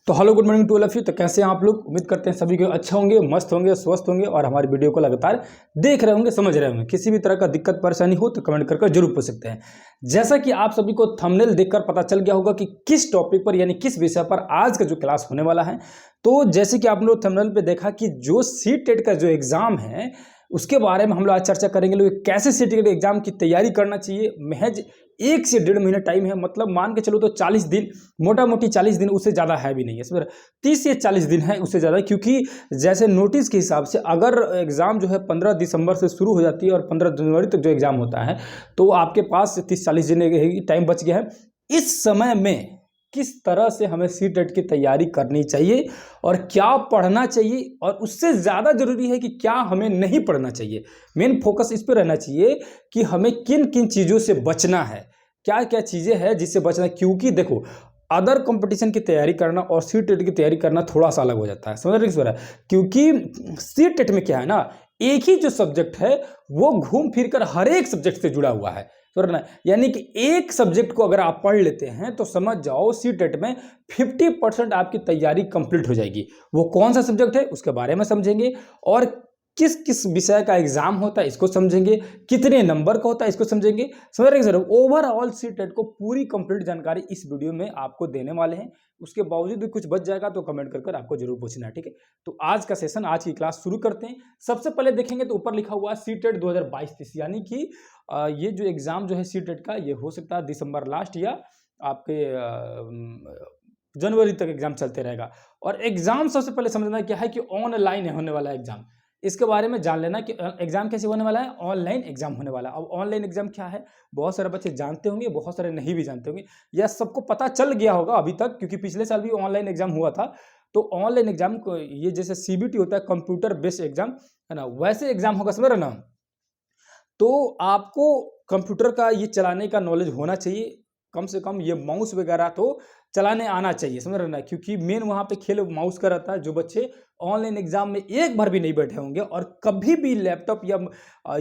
तो hello good morning to all of you. तो कैसे हैं आप लोग? उम्मीद करते हैं सभी को अच्छे होंगे, मस्त होंगे, स्वस्थ होंगे और हमारी वीडियो को लगातार देख रहे होंगे, समझ रहे होंगे। किसी भी तरह का दिक्कत परेशानी हो तो कमेंट करके जरूर पूछ सकते हैं। जैसा कि आप सभी को थंबनेल देखकर पता चल गया होगा कि किस टॉपिक पर यानी किस विषय पर आज का जो क्लास होने वाला है। तो जैसे कि आप लोग थंबनेल पे देखा कि जो सीटेट का जो एग्जाम है उसके बारे में हम लोग आज चर्चा करेंगे। लोग कैसे सीटेट एग्जाम की तैयारी करना चाहिए। महज 1 से 1.5 महीना टाइम है, मतलब मान के चलो तो 40 दिन, मोटा मोटी 40 दिन, उससे ज़्यादा है भी नहीं है। समझ 30 से 40 दिन है, उससे ज़्यादा, क्योंकि जैसे नोटिस के हिसाब से अगर एग्ज़ाम जो है 15 दिसंबर से शुरू हो जाती है और 15 जनवरी तक जो एग्ज़ाम होता है तो आपके पास 30-40 दिन टाइम बच गया है। इस समय में किस तरह से हमें सीटेट की तैयारी करनी चाहिए और क्या पढ़ना चाहिए, और उससे ज़्यादा ज़रूरी है कि क्या हमें नहीं पढ़ना चाहिए। मेन फोकस इस पर रहना चाहिए कि हमें किन किन चीज़ों से बचना है, क्या क्या चीज़ें हैं जिससे बचना है। क्योंकि देखो, अदर कंपटीशन की तैयारी करना और सीटेट की तैयारी करना थोड़ा सा अलग हो जाता है, समझ रहे हैं? क्योंकि सीटेट में क्या है ना, एक ही जो सब्जेक्ट है वो घूम फिर कर हर एक सब्जेक्ट से जुड़ा हुआ है, समझ। यानी कि एक सब्जेक्ट को अगर आप पढ़ लेते हैं तो समझ जाओ सीटेट में 50% आपकी तैयारी कंप्लीट हो जाएगी। वो कौन सा सब्जेक्ट है उसके बारे में समझेंगे, और किस किस विषय का एग्जाम होता है इसको समझेंगे, कितने नंबर का होता है इसको समझेंगे। समझ रहे हैं सर? ओवरऑल सीटेट को पूरी कंप्लीट जानकारी इस वीडियो में आपको देने वाले हैं। उसके बावजूद भी कुछ बच जाएगा तो कमेंट कर आपको जरूर पूछना है, ठीक है? तो आज का सेशन, आज की क्लास शुरू करते हैं। सबसे पहले देखेंगे तो ऊपर लिखा हुआ है सीटेट 2022-23, यानी कि ये जो एग्जाम जो है सीटेट का, ये हो सकता है दिसंबर लास्ट या आपके जनवरी तक एग्जाम चलते रहेगा। और एग्जाम सबसे पहले समझना क्या है कि ऑनलाइन होने वाला एग्जाम, इसके बारे में जान लेना कि एग्जाम कैसे होने वाला है। ऑनलाइन एग्जाम होने वाला है। अब ऑनलाइन एग्जाम क्या है, बहुत सारे बच्चे जानते होंगे, बहुत सारे नहीं भी जानते होंगे, या सबको पता चल गया होगा अभी तक, क्योंकि पिछले साल भी ऑनलाइन एग्जाम हुआ था। तो ऑनलाइन एग्जाम को, ये जैसे सीबीटी होता है कंप्यूटर बेस्ड एग्जाम, है ना, वैसे एग्जाम होगा, समझ रहे ना। तो आपको कंप्यूटर का ये चलाने का नॉलेज होना चाहिए, कम से कम ये माउस वगैरह तो चलाने आना चाहिए, समझ रहे ना। क्योंकि मेन वहाँ पे खेल माउस का रहता है। जो बच्चे ऑनलाइन एग्जाम में एक बार भी नहीं बैठे होंगे और कभी भी लैपटॉप या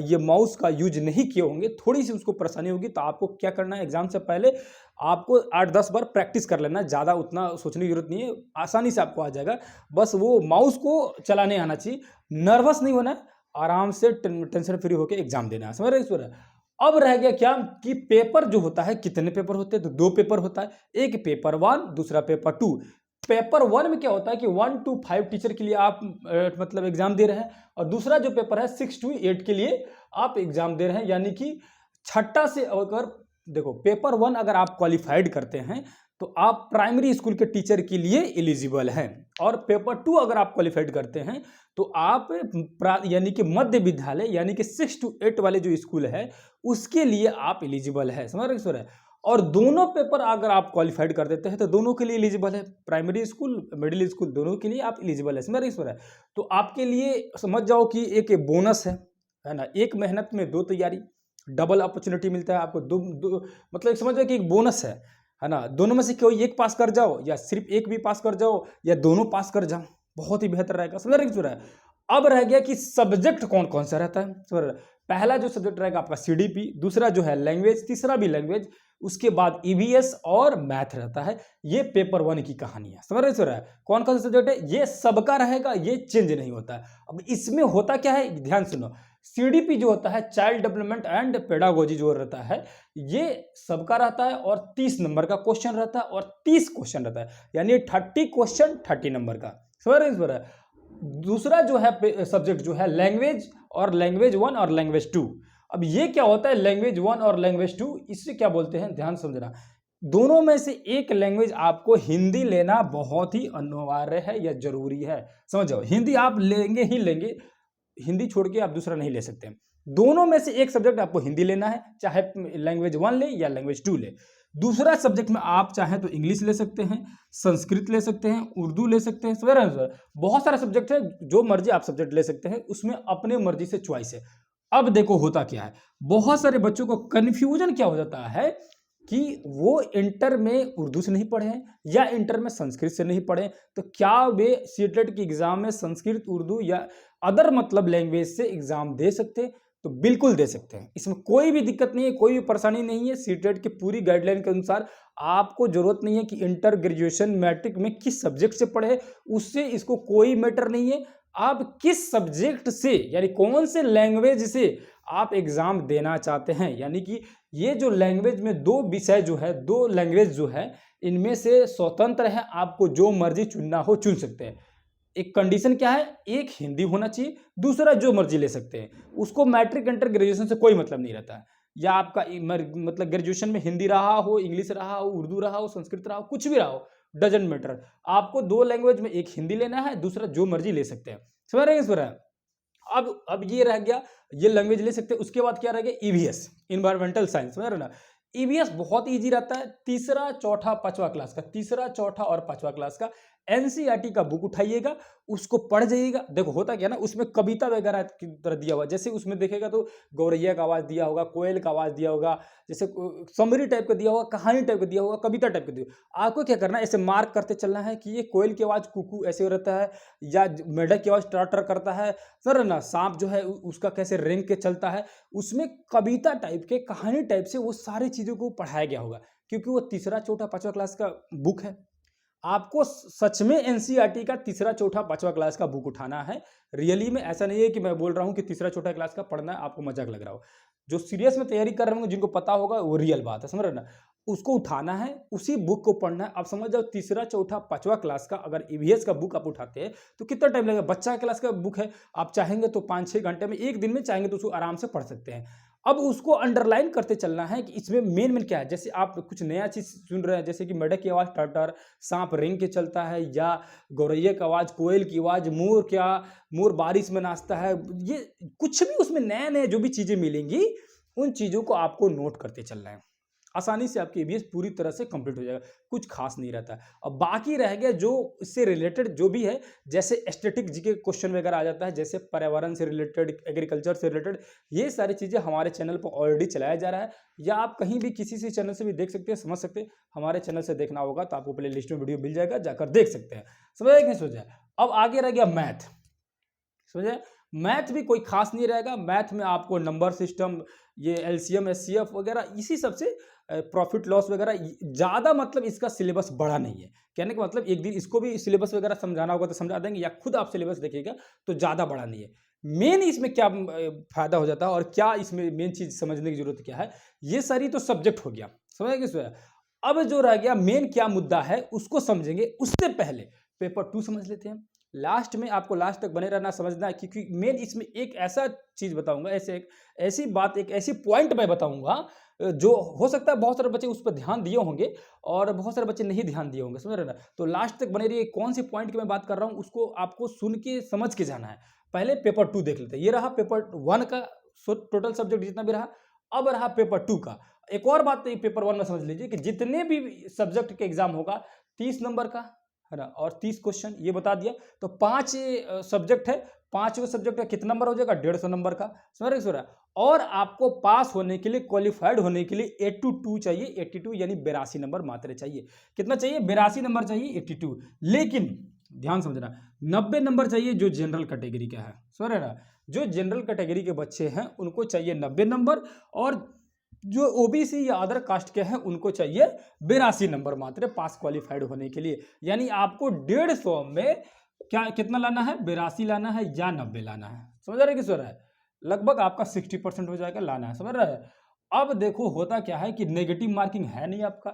ये माउस का यूज नहीं किए होंगे, थोड़ी सी उसको परेशानी होगी। तो आपको क्या करना है, एग्जाम से पहले आपको 8-10 बार प्रैक्टिस कर लेना, ज़्यादा उतना सोचने की जरूरत नहीं है, आसानी से आपको आ जाएगा। बस वो माउस को चलाने आना चाहिए, नर्वस नहीं होना है, आराम से टेंशन फ्री होकर एग्जाम देना है, समझ रहे हैं? अब रह गया क्या कि पेपर जो होता है, कितने पेपर होते हैं, तो 2 पेपर होता है। एक पेपर 1, दूसरा पेपर 2। पेपर 1 में क्या होता है कि 1 to 5 टीचर के लिए आप मतलब एग्जाम दे रहे हैं, और दूसरा जो पेपर है 6 to 8 के लिए आप एग्जाम दे रहे हैं। यानी कि छठा से, अगर देखो पेपर 1 अगर आप क्वालिफाइड करते हैं तो आप प्राइमरी स्कूल के टीचर के लिए एलिजिबल हैं, और पेपर 2 अगर आप क्वालिफाइड करते हैं तो आप यानी कि मध्य विद्यालय, यानी कि 6 to 8 वाले जो स्कूल है उसके लिए आप एलिजिबल है, समझ रहे सर? और दोनों पेपर अगर आप क्वालिफाइड कर देते हैं तो दोनों के लिए एलिजिबल है, प्राइमरी स्कूल, मिडिल स्कूल, दोनों के लिए आप एलिजिबल है, समझ रहे सर? तो आपके लिए समझ जाओ कि एक बोनस है ना। एक मेहनत में 2 तैयारी, डबल अपॉर्चुनिटी मिलता है आपको। दो मतलब समझ जाओ कि एक बोनस है ना। दोनों में से कोई एक पास कर जाओ, या सिर्फ एक भी पास कर जाओ, या दोनों पास कर जाओ, बहुत ही बेहतर रहेगा, समझ रहे हैं? अब रह गया कि सब्जेक्ट कौन कौन सा रहता है, समझ रहे? पहला जो सब्जेक्ट रहेगा आपका सीडीपी, दूसरा जो है लैंग्वेज, तीसरा भी लैंग्वेज, उसके बाद ईवीएस और मैथ रहता है। ये पेपर 1 की कहानी है, समझ रहे हैं? कौन कौन सा सब्जेक्ट है, ये सबका रहेगा, ये चेंज नहीं होता है। अब इसमें होता क्या है, ध्यान सुनो। सीडीपी जो होता है, चाइल्ड डेवलपमेंट एंड पेडागोजी जो रहता है, ये सबका रहता है, और 30 नंबर का क्वेश्चन रहता है, और 30 क्वेश्चन रहता है, यानी 30 क्वेश्चन 30 नंबर का, समझ रहे हैं? दूसरा जो है सब्जेक्ट जो है लैंग्वेज, और लैंग्वेज 1 और लैंग्वेज 2। अब ये क्या होता है लैंग्वेज 1 और लैंग्वेज 2, इससे क्या बोलते हैं, ध्यान समझना। दोनों में से एक लैंग्वेज आपको हिंदी लेना बहुत ही अनिवार्य है या जरूरी है, समझ जाओ। हिंदी आप लेंगे ही लेंगे, हिंदी छोड़ के आप दूसरा नहीं ले सकते। दोनों में से एक सब्जेक्ट आपको हिंदी लेना है, चाहे लैंग्वेज 1 ले या लैंग्वेज 2 ले। दूसरा सब्जेक्ट में आप चाहें तो इंग्लिश ले सकते हैं, संस्कृत ले सकते हैं, उर्दू ले सकते हैं, समझ रहे हैं सर? बहुत सारा सब्जेक्ट है, जो मर्जी आप सब्जेक्ट ले सकते हैं, उसमें अपने मर्जी से चॉइस है। अब देखो होता क्या है, बहुत सारे बच्चों को कंफ्यूजन क्या हो जाता है कि वो इंटर में उर्दू से नहीं पढ़े हैं या इंटर में संस्कृत से नहीं पढ़े, तो क्या वे सीटेट की एग्जाम में संस्कृत, उर्दू या अदर मतलब लैंग्वेज से एग्जाम दे सकते? तो बिल्कुल दे सकते हैं, इसमें कोई भी दिक्कत नहीं है, कोई भी परेशानी नहीं है। सीटेट की पूरी गाइडलाइन के अनुसार आपको ज़रूरत नहीं है कि इंटर, ग्रेजुएशन, मैट्रिक में किस सब्जेक्ट से पढ़े, उससे इसको कोई मैटर नहीं है। आप किस सब्जेक्ट से यानी कौन से लैंग्वेज से आप एग्ज़ाम देना चाहते हैं, यानी कि ये जो लैंग्वेज में 2 विषय जो है, 2 लैंग्वेज जो है, इनमें से स्वतंत्र है, आपको जो मर्ज़ी चुनना हो चुन सकते हैं। एक कंडीशन क्या है, एक हिंदी होना चाहिए, दूसरा जो मर्जी ले सकते हैं, उसको मैट्रिक इंटर ग्रेजुएशन से कोई मतलब नहीं रहता है। या आपका मतलब ग्रेजुएशन में हिंदी रहा हो, इंग्लिश रहा हो, उर्दू रहा हो, संस्कृत रहा हो, कुछ भी रहा हो, डजंट मैटर। आपको 2 लैंग्वेज में एक हिंदी लेना है, दूसरा जो मर्जी ले सकते हैं। समझ रहे हैं इस पर? अब ये रह गया, ये लैंग्वेज ले सकते हैं। उसके बाद क्या रह गया, ईवीएस, इन्वायरमेंटल साइंस, समझ रहे ना? ईवीएस बहुत इजी रहता है, तीसरा, चौथा, पांचवा क्लास का, तीसरा, चौथा और पांचवा क्लास का एनसीईआरटी का बुक उठाइएगा, उसको पढ़ जाइएगा। देखो होता क्या है ना, उसमें कविता वगैरह की तरह दिया हुआ, जैसे उसमें देखेगा तो गौरैया का आवाज दिया होगा, कोयल का आवाज दिया होगा, जैसे समरी टाइप का दिया होगा, कहानी टाइप का दिया होगा, कविता टाइप का दिया होगा। आपको क्या करना है, ऐसे मार्क करते चलना है कि ये कोयल की आवाज कुकू ऐसे रहता है, या मेढक की आवाज टर करता है, सर ना, सांप जो है उसका कैसे रेंग के चलता है। उसमें कविता टाइप के, कहानी टाइप से वो सारी चीजों को पढ़ाया गया होगा, क्योंकि वो तीसरा, चौथा, पांचवा क्लास का बुक है। आपको सच में एनसीईआरटी का तीसरा, चौथा, पांचवा क्लास का बुक उठाना है। रियली में ऐसा नहीं है कि मैं बोल रहा हूं कि तीसरा, चौथा क्लास का पढ़ना है, आपको मजाक लग रहा हो। जो सीरियस में तैयारी कर रहे होंगे, जिनको पता होगा, वो रियल बात है, समझ रहे ना? उसको उठाना है, उसी बुक को पढ़ना है। आप समझ जाओ, तीसरा, चौथा, पांचवा क्लास का अगर ईवीएस का बुक आप उठाते हैं तो कितना टाइम लगेगा? बच्चा क्लास का बुक है, आप चाहेंगे तो 5-6 घंटे में, एक दिन में चाहेंगे तो उसको आराम से पढ़ सकते हैं। अब उसको अंडरलाइन करते चलना है कि इसमें मेन क्या है। जैसे आप कुछ नया चीज सुन रहे हैं, जैसे कि मेढक की आवाज टर, सांप रेंग के चलता है, या गौरैया की आवाज, कोयल की आवाज, मोर बारिश में नाचता है, ये कुछ भी उसमें नए नए जो भी चीजें मिलेंगी, उन चीजों को आपको नोट करते चलना है। आसानी से आपकी ईवीएस पूरी तरह से कंप्लीट हो जाएगा, कुछ खास नहीं रहता है। अब बाकी रह गया जो इससे रिलेटेड जो भी है, जैसे स्टैटिक जीके क्वेश्चन वगैरह आ जाता है, जैसे पर्यावरण से रिलेटेड, एग्रीकल्चर से रिलेटेड, ये सारी चीज़ें हमारे चैनल पर ऑलरेडी चलाया जा रहा है, या आप कहीं भी किसी से चैनल से भी देख सकते हैं, समझ सकते हैं। हमारे चैनल से देखना होगा तो आपको प्ले लिस्ट में वीडियो मिल जाएगा, जाकर देख सकते हैं। समझ कि नहीं समझ? अब आगे रह गया मैथ, समझे? मैथ भी कोई खास नहीं रहेगा। मैथ में आपको नंबर सिस्टम, ये एलसीएम, एचसीएफ वगैरह, इसी सब से प्रॉफिट लॉस वगैरह, ज़्यादा मतलब इसका सिलेबस बड़ा नहीं है। कहने का मतलब एक दिन इसको भी सिलेबस वगैरह समझाना होगा तो समझा देंगे, या खुद आप सिलेबस देखिएगा, तो ज़्यादा बड़ा नहीं है। मेन इसमें क्या फायदा हो जाता है, और क्या इसमें मेन चीज़ समझने की जरूरत क्या है, ये सारी तो सब्जेक्ट हो गया, समझ गए इसमें? अब जो रह गया मेन क्या मुद्दा है, उसको समझेंगे। उससे पहले पेपर 2 समझ लेते हैं। लास्ट में आपको लास्ट तक बने रहना, समझना है, क्योंकि मेन इसमें एक ऐसा चीज बताऊंगा, ऐसी बात, एक ऐसी पॉइंट मैं बताऊंगा, जो हो सकता है बहुत सारे बच्चे उस पर ध्यान दिए होंगे और बहुत सारे बच्चे नहीं ध्यान दिए होंगे, समझ रहे ना? तो लास्ट तक बने रहिए। कौन सी पॉइंट की मैं बात कर रहा हूँ, उसको आपको सुन के समझ के जाना है। पहले पेपर 2 देख लेते हैं। ये रहा पेपर 1 का टोटल सब्जेक्ट जितना भी रहा। अब रहा पेपर 2 का। एक और बात तो पेपर 1 में समझ लीजिए कि जितने भी सब्जेक्ट के एग्जाम होगा, 30 नंबर का है ना, और 30 क्वेश्चन ये बता दिया। तो 5 सब्जेक्ट है, 5 सब्जेक्ट का कितना नंबर हो जाएगा? 150 नंबर का, समझ रहे हैं? और आपको पास होने के लिए, क्वालिफाइड होने के लिए 82 चाहिए, 82 यानी 82 नंबर मात्र चाहिए। कितना चाहिए? 82 नंबर चाहिए, 82। लेकिन ध्यान समझना, 90 नंबर चाहिए जो जनरल कैटेगरी का है, समझ रहे ना? जो जनरल कैटेगरी के बच्चे हैं उनको चाहिए 90 नंबर, और जो ओबीसी या अदर कास्ट के हैं उनको चाहिए 82 नंबर मात्र पास क्वालिफाइड होने के लिए। यानी आपको 150 में क्या कितना लाना है? 82 लाना है या 90 लाना है, समझ रहे किस हो रहा है? लगभग आपका 60% हो जाएगा, लाना है, समझ रहा है? अब देखो होता क्या है कि नेगेटिव मार्किंग है नहीं आपका,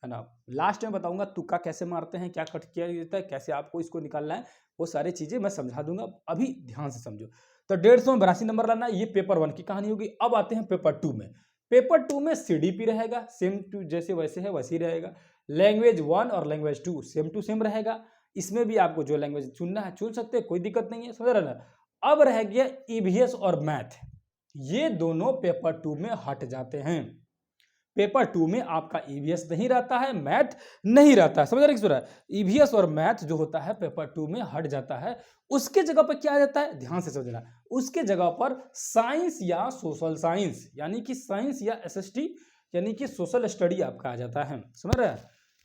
है ना? लास्ट में बताऊंगा तुक्का कैसे मारते हैं, क्या कट किया जाता है, कैसे आपको इसको निकालना है, वो सारी चीजें मैं समझा दूंगा। अभी ध्यान से समझो। तो 150 में 82 नंबर लाना है, ये पेपर 1 की कहानी होगी। अब आते हैं पेपर 2 में। पेपर 2 में सीडीपी रहेगा, सेम टू जैसे वैसे है वैसे ही रहेगा। लैंग्वेज 1 और लैंग्वेज 2 सेम टू सेम रहेगा। इसमें भी आपको जो लैंग्वेज चुनना है चुन सकते हैं, कोई दिक्कत नहीं है, समझ रहे ना? अब रह गया ईवीएस और मैथ, ये दोनों पेपर 2 में हट जाते हैं। पेपर 2 में आपका ईवीएस नहीं रहता है, मैथ नहीं रहता है, समझ रहे किस? ईवीएस और मैथ जो होता है पेपर 2 में हट जाता है। उसके जगह पर क्या आ जाता है, ध्यान से समझना। उसके जगह पर साइंस या सोशल साइंस, यानी कि साइंस या एसएसटी, यानी कि सोशल स्टडी आपका आ जाता है, समझ रहे हैं?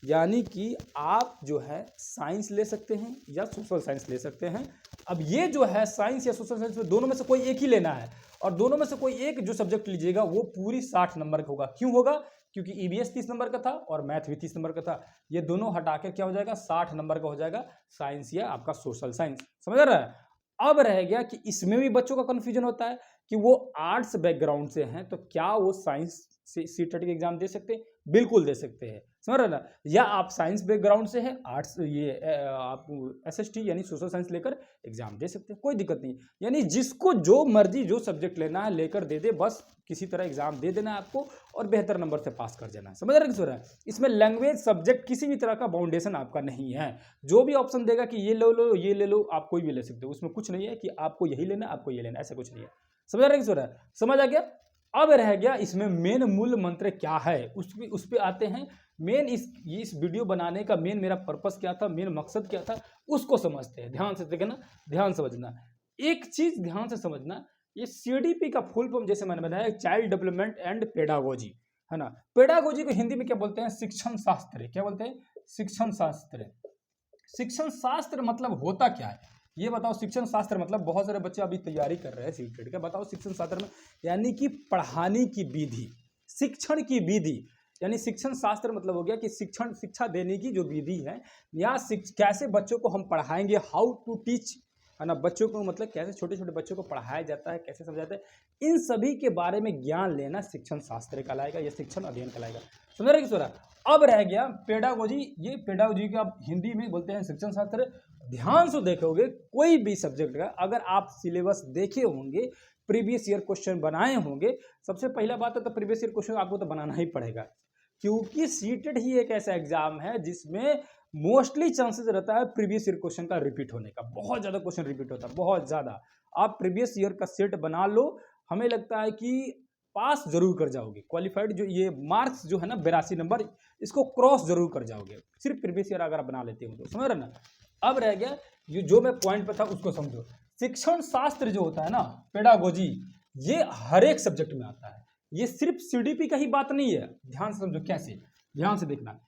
यानी कि आप जो है साइंस ले सकते हैं या सोशल साइंस ले सकते हैं। अब ये जो है साइंस या सोशल साइंस में दोनों में से कोई एक ही लेना है, और दोनों में से कोई एक जो सब्जेक्ट लीजिएगा वो पूरी 60 नंबर का होगा। क्यों होगा? क्योंकि ईवीएस 30 नंबर का था और मैथ भी 30 नंबर का था। ये दोनों हटा के क्या हो जाएगा, 60 नंबर का हो जाएगा साइंस या आपका सोशल साइंस। समझ रहा है? अब रह गया कि इसमें भी बच्चों का कंफ्यूजन होता है कि वो आर्ट्स बैकग्राउंड से हैं तो क्या वो साइंस से सीटेट के एग्जाम दे सकते हैं? बिल्कुल दे सकते हैं। समझ रहे ना? या आप साइंस बैकग्राउंड से हैं, आर्ट्स ये आप एसएसटी यानी सोशल साइंस लेकर एग्जाम दे सकते हैं, कोई दिक्कत नहीं। यानी जिसको जो मर्जी जो सब्जेक्ट लेना है लेकर दे दे, बस किसी तरह एग्जाम दे देना है आपको और बेहतर नंबर से पास कर जाना है। समझ रहे किस रहा है? इसमें लैंग्वेज सब्जेक्ट किसी भी तरह का बाउंडेशन आपका नहीं है। जो भी ऑप्शन देगा कि ये ले लो ये ले लो, आप कोई भी ले सकते हो, उसमें कुछ नहीं है कि आपको यही लेना आपको ये लेना, ऐसा कुछ नहीं है। समझ रहे किस रहा है? समझ आ गया? अब रह गया इसमें मेन मूल मंत्र क्या है, उस पे आते हैं। मेन इस वीडियो बनाने का मेन मेरा पर्पस क्या था, मेन मकसद क्या था, उसको समझते हैं। ध्यान से देखना, ध्यान समझना। एक चीज ध्यान से समझना, ये सीडीपी का फुल फॉर्म जैसे मैंने बताया चाइल्ड डेवलपमेंट एंड पेडागोजी, है ना। पेडागोजी को हिंदी में क्या बोलते हैं? शिक्षण शास्त्र। क्या बोलते हैं? शिक्षण शास्त्र। शिक्षण शास्त्र मतलब होता क्या है ये बताओ। शिक्षण शास्त्र मतलब, बहुत सारे बच्चे अभी तैयारी कर रहे हैं सीटेट का, बताओ शिक्षण शास्त्र में यानी कि पढ़ाने की विधि, शिक्षण की विधि। यानी शिक्षण शास्त्र मतलब हो गया कि शिक्षा देने की जो विधि है, या कैसे बच्चों को हम पढ़ाएंगे, हाउ टू टीच, है ना। बच्चों को मतलब कैसे छोटे छोटे बच्चों को पढ़ाया जाता है, कैसे समझाते हैं, इन सभी के बारे में ज्ञान लेना शिक्षण शास्त्र कहलाएगा या शिक्षण अध्ययन कहलाएगा। समझ रहे कि अब रह गया पेडागोजी। ये पेडागोजी का हिंदी में बोलते हैं शिक्षण शास्त्र। ध्यान से देखोगे कोई भी सब्जेक्ट का, अगर आप सिलेबस देखे होंगे, प्रीवियस ईयर क्वेश्चन बनाए होंगे, सबसे पहला बात है तो प्रीवियस ईयर क्वेश्चन आपको तो बनाना ही पड़ेगा, क्योंकि सीटेट ही एक ऐसा एग्जाम है जिसमें मोस्टली चांसेस रहता है प्रीवियस ईयर क्वेश्चन का रिपीट होने का। बहुत ज़्यादा क्वेश्चन रिपीट होता है, बहुत ज़्यादा। आप प्रीवियस ईयर का सेट बना लो, हमें लगता है कि पास जरूर कर जाओगे। क्वालिफाइड जो ये मार्क्स जो है ना 82 नंबर, इसको क्रॉस जरूर कर जाओगे सिर्फ प्रीवियस ईयर अगर आप बना लेते हो तो। समझ रहे ना? अब रह गया ये जो मैं पॉइंट पे था उसको समझो। शिक्षण शास्त्र जो होता है ना, पेडागोजी, ये हर एक सब्जेक्ट में आता है। ये सिर्फ सीडीपी का ही बात नहीं है। ध्यान से समझो कैसे, ध्यान से देखना।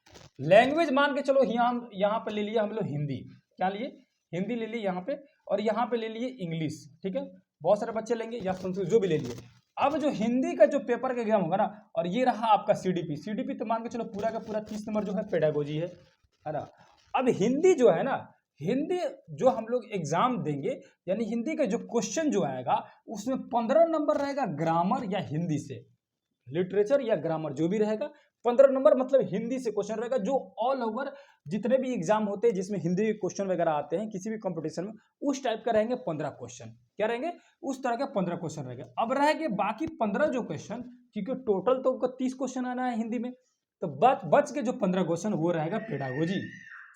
लैंग्वेज मान के चलो, यहाँ पे ले लिया हम लोग हिंदी, क्या लिए? हिंदी ले ली यहाँ पे, और यहाँ पे ले लिए इंग्लिश। ठीक है, बहुत सारे बच्चे लेंगे या संस्कृत जो भी ले लिए। अब जो हिंदी का जो पेपर का एग्जाम होगा ना, और ये रहा आपका सीडीपी। सीडीपी तो मान के चलो पूरा का पूरा 30 नंबर जो है पेडागोजी है ना। अब हिंदी जो है ना, हिंदी जो हम लोग एग्जाम देंगे, यानी हिंदी का जो क्वेश्चन जो आएगा उसमें 15 नंबर रहेगा ग्रामर या हिंदी से, लिटरेचर या ग्रामर जो भी रहेगा। 15 नंबर मतलब हिंदी से क्वेश्चन रहेगा, जो ऑल ओवर जितने भी एग्जाम होते हैं जिसमें हिंदी के क्वेश्चन वगैरह आते हैं किसी भी कंपटीशन में, उस टाइप का रहेंगे 15 क्वेश्चन। क्या रहेंगे? उस तरह के 15 क्वेश्चन रहेंगे। अब रहेंगे बाकी 15 जो क्वेश्चन, क्योंकि टोटल तो 30 क्वेश्चन आना है हिंदी में, तो बच के जो 15 क्वेश्चन वो रहेगा पेडागोजी,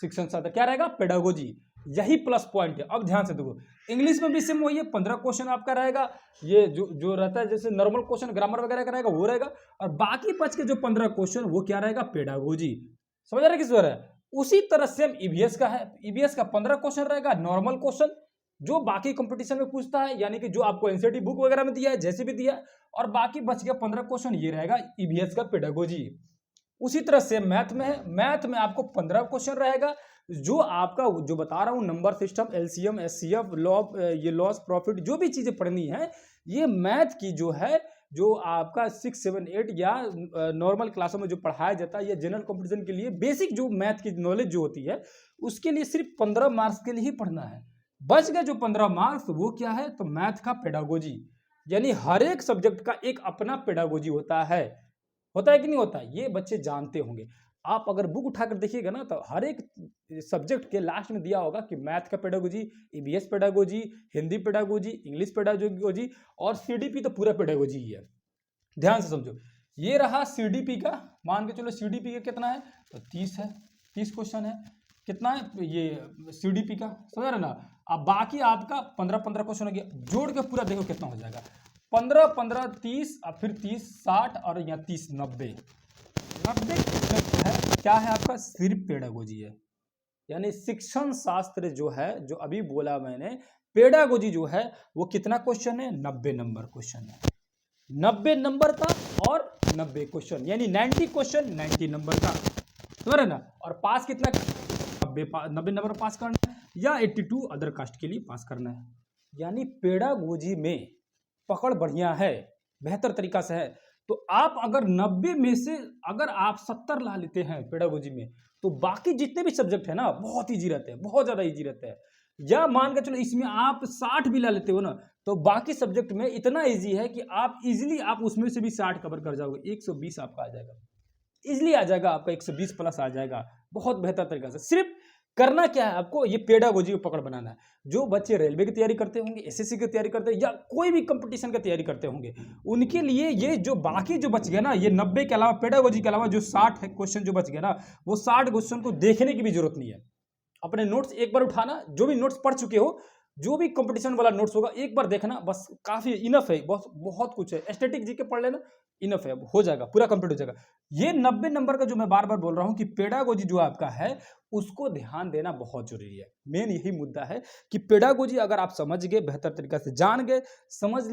शिक्षण शास्त्र। क्या रहेगा? पेडागोजी। यही प्लस पॉइंट है। अब ध्यान से देखो, इंग्लिश में भी सेम वही है, 15 क्वेश्चन आपका रहेगा। ये जो रहता है जैसे नॉर्मल क्वेश्चन ग्रामर वगैरह का रहेगा वो रहेगा, और बाकी बच के जो 15 क्वेश्चन वो क्या रहेगा? पेडागोजी। समझ रहे किस तरह है? उसी तरह सेम ईवीएस का है। ईवीएस का 15 क्वेश्चन रहेगा नॉर्मल क्वेश्चन, जो बाकी कंपटीशन में पूछता है, यानी कि जो आपको एनसीईआरटी बुक वगैरह में दिया है, जैसे भी दिया है, और बाकी बच गया 15 क्वेश्चन, ये रहेगा ईवीएस का पेडागोजी। उसी तरह से मैथ में है। मैथ में आपको 15 क्वेश्चन रहेगा, जो आपका जो बता रहा हूं नंबर सिस्टम, एलसीएम, एचसीएफ, ये लॉस प्रॉफिट, जो भी चीजें पढ़नी है, ये मैथ की जो है, जो आपका 6, 7, 8 या नॉर्मल क्लासों में जो पढ़ाया जाता है, या जनरल कॉम्पिटिशन के लिए बेसिक जो मैथ की नॉलेज जो होती है, उसके लिए सिर्फ 15 मार्क्स के लिए ही पढ़ना है। बच गए जो 15 मार्क्स, वो क्या है? तो मैथ का पेडागोजी। यानी हर एक सब्जेक्ट का एक अपना पेडागोजी होता है कि नहीं होता? ये बच्चे जानते होंगे। आप अगर बुक उठाकर देखिएगा ना, तो हर एक सब्जेक्ट के लास्ट में दिया होगा कि मैथ का pedagogy, EVS pedagogy, Hindi pedagogy, English pedagogy, और सीडीपी तो पूरा पेडागोजी ही है। ध्यान से समझो, ये रहा सीडीपी का। मान के चलो सीडीपी का कितना है? तो 30 है, 30 क्वेश्चन है। कितना है ये सीडीपी का? समझ रहे ना? अब बाकी आपका 15 क्वेश्चन हो गया, जोड़ के पूरा देखो कितना हो जाएगा। 15 30, और फिर 30 60, और यहाँ 30 90 है। क्या है आपका? सिर्फ पेडागोजी है। यानी शिक्षण शास्त्र जो है, जो अभी बोला मैंने, पेडागोजी जो है वो कितना क्वेश्चन है? 90 नंबर क्वेश्चन है। 90 नंबर का और 90 क्वेश्चन, यानी 90 क्वेश्चन 90 नंबर का, समझ रहे ना? और पास कितना? 90 नंबर पास करना है। या 82 अदर कास्ट के लिए पास करना है। यानी पेडागोजी में पकड़ बढ़िया है, बेहतर तरीका से है। तो आप अगर 90 में से अगर आप 70 ला लेते हैं पेडागोजी में, तो बाकी जितने भी सब्जेक्ट है ना बहुत ईजी रहते हैं, बहुत ज़्यादा ईजी रहते हैं। या मान के चलो इसमें आप 60 भी ला लेते हो ना, तो बाकी सब्जेक्ट में इतना ईजी है कि आप इजीली आप उसमें से भी 60 कवर कर जाओगे, 120 आपका आ जाएगा, इजीली आ जाएगा आपका, 120 प्लस आ जाएगा बहुत बेहतर तरीका से। सिर्फ करना क्या है आपको, ये पेडागोजी को पकड़ बनाना है। जो बच्चे रेलवे की तैयारी करते होंगे, एसएससी की तैयारी करते हैं, या कोई भी कंपटीशन की तैयारी करते होंगे, उनके लिए ये जो बाकी जो बच गया ना, ये 90 के अलावा, पेडागोजी के अलावा जो 60 है क्वेश्चन जो बच गया ना, वो 60 क्वेश्चन को देखने की भी जरूरत नहीं है। अपने नोट्स एक बार उठाना, जो भी नोट्स पढ़ चुके हो, जो भी कंपटीशन वाला नोट्स होगा एक बार देखना, बस काफी इनफ है, बहुत बहुत कुछ है। स्टैटिक जीके पढ़ लेना, इनफ है, हो जाएगा, पूरा कंप्लीट हो जाएगा। ये 90 नंबर का जो मैं बार बार बोल रहा हूं कि पेडागोजी जो आपका है उसको ध्यान देना बहुत जरूरी है। मेन यही मुद्दा है कि पेडागोजी अगर आप समझ गए, बेहतर तरीका से जान गए, समझ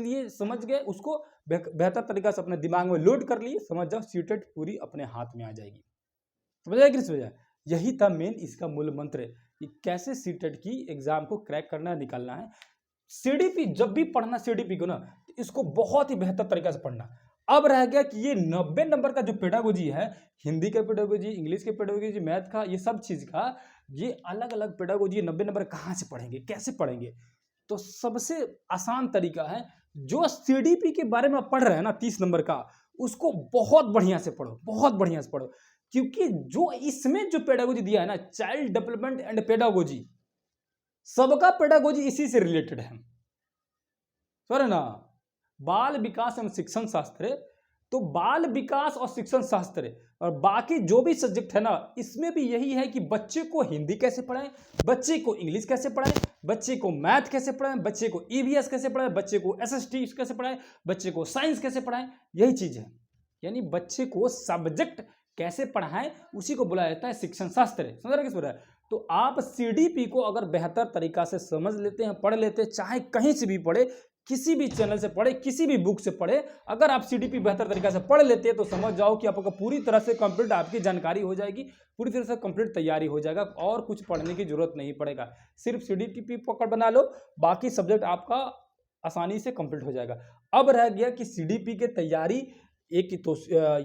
गए, उसको बेहतर तरीका से अपने दिमाग में लोड कर लिए, समझ जाओ, सीटेट पूरी अपने हाथ में आ जाएगी। समझ आएगी किस वजह? यही था मेन इसका मूल मंत्र कि कैसे सीटेट की एग्जाम को क्रैक करना, निकालना है। सीडीपी जब भी पढ़ना, सीडीपी को ना, इसको बहुत ही बेहतर तरीका से पढ़ना। अब रह गया कि ये 90 नंबर का जो पेडागोजी है, हिंदी का पेडागोजी, इंग्लिश के पेडागोजी, मैथ का, ये सब चीज का, ये अलग अलग पेडागोजी 90 नंबर कहाँ से पढ़ेंगे, कैसे पढ़ेंगे? तो सबसे आसान तरीका है, जो सीडीपी के बारे में आप पढ़ रहे हैं ना 30 नंबर का, उसको बहुत बढ़िया से पढ़ो, बहुत बढ़िया से पढ़ो। क्योंकि जो इसमें जो पेडागोजी दिया है ना, चाइल्ड डेवलपमेंट एंड पेडागोजी, सबका पेडागोजी इसी से रिलेटेड है। सर ना, बाल विकास एवं शिक्षण शास्त्र, तो बाल विकास और शिक्षण शास्त्र और बाकी जो भी सब्जेक्ट है ना, इसमें भी यही है कि बच्चे को हिंदी कैसे पढ़ाएं, बच्चे को इंग्लिश कैसे पढ़ाएं, बच्चे को मैथ कैसे पढ़ाएं, बच्चे को ईवीएस कैसे पढ़ाएं, बच्चे को एसएसटी कैसे पढ़ाएं, बच्चे को साइंस कैसे पढ़ाएं, यही चीज है। यानी बच्चे को सब्जेक्ट कैसे पढ़ाएं, उसी को बोला जाता है शिक्षण शास्त्र। समझ रहे किस है? तो आप सीडीपी को अगर बेहतर तरीका से समझ लेते हैं, पढ़ लेते हैं, चाहे कहीं से भी पढ़े, किसी भी चैनल से पढ़े, किसी भी बुक से पढ़े, अगर आप सीडीपी बेहतर तरीका से पढ़ लेते हैं तो समझ जाओ कि आपको पूरी तरह से कंप्लीट आपकी जानकारी हो जाएगी, पूरी तरह से कंप्लीट तैयारी हो जाएगा, और कुछ पढ़ने की जरूरत नहीं पड़ेगा। सिर्फ सीडीपी पकड़ बना लो, बाकी सब्जेक्ट आपका आसानी से कंप्लीट हो जाएगा। अब रह गया कि सीडीपी की तैयारी, एक तो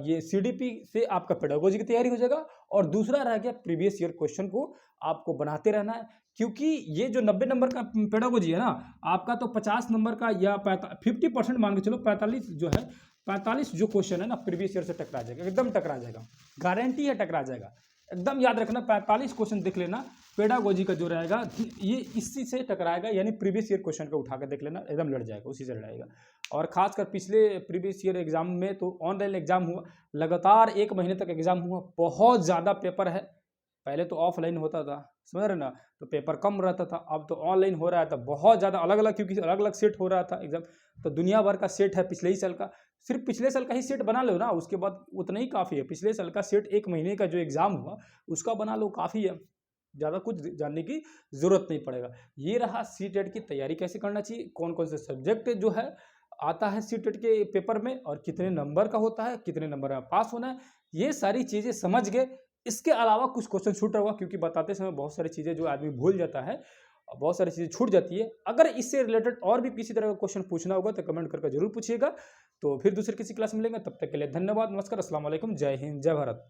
ये सीडीपी से आपका पेडागोजी की तैयारी हो जाएगा, और दूसरा रह गया प्रीवियस ईयर क्वेश्चन को आपको बनाते रहना है। क्योंकि ये जो 90 नंबर का पेडागोजी है ना, आपका तो 50 नंबर का या 50% मान के चलो, 45 जो है, 45 जो क्वेश्चन है ना, प्रीवियस ईयर से टकरा जाएगा, एकदम टकरा जाएगा, गारंटी है टकरा जाएगा। एकदम याद रखना, 45 क्वेश्चन देख लेना, पेडागोजी का जो रहेगा ये इसी से टकराएगा, यानी प्रीवियस ईयर क्वेश्चन को उठा कर देख लेना, एकदम लड़ जाएगा, उसी से लड़ाएगा। और खासकर पिछले प्रीवियस ईयर एग्जाम में तो ऑनलाइन एग्जाम हुआ, लगातार 1 महीने तक एग्जाम हुआ, बहुत ज़्यादा पेपर है। पहले तो ऑफलाइन होता था, समझ रहे ना, तो पेपर कम रहता था, अब तो ऑनलाइन हो रहा है, तो बहुत ज़्यादा अलग अलग, क्योंकि अलग अलग सेट हो रहा था एग्जाम, तो दुनिया भर का सेट है पिछले ही साल का। सिर्फ पिछले साल का ही सेट बना लो ना, उसके बाद उतना ही काफ़ी है। पिछले साल का सेट 1 महीने का जो एग्जाम हुआ उसका बना लो, काफ़ी है, ज़्यादा कुछ जानने की ज़रूरत नहीं पड़ेगा। ये रहा सीटेट की तैयारी कैसे करना चाहिए, कौन कौन से सब्जेक्ट जो है आता है सीटेट के पेपर में, और कितने नंबर का होता है, कितने नंबर में पास होना है, ये सारी चीज़ें समझ गए। इसके अलावा कुछ क्वेश्चन छूट रहा होगा, क्योंकि बताते समय बहुत सारी चीज़ें जो आदमी भूल जाता है, बहुत सारी चीज़ें छूट जाती है। अगर इससे रिलेटेड और भी किसी तरह का क्वेश्चन पूछना होगा तो कमेंट करके जरूर पूछिएगा। तो फिर दूसरे किसी क्लास में मिलेंगे, तब तक के लिए धन्यवाद, नमस्कार, अस्सलाम वालेकुम, जय हिंद, जय भारत।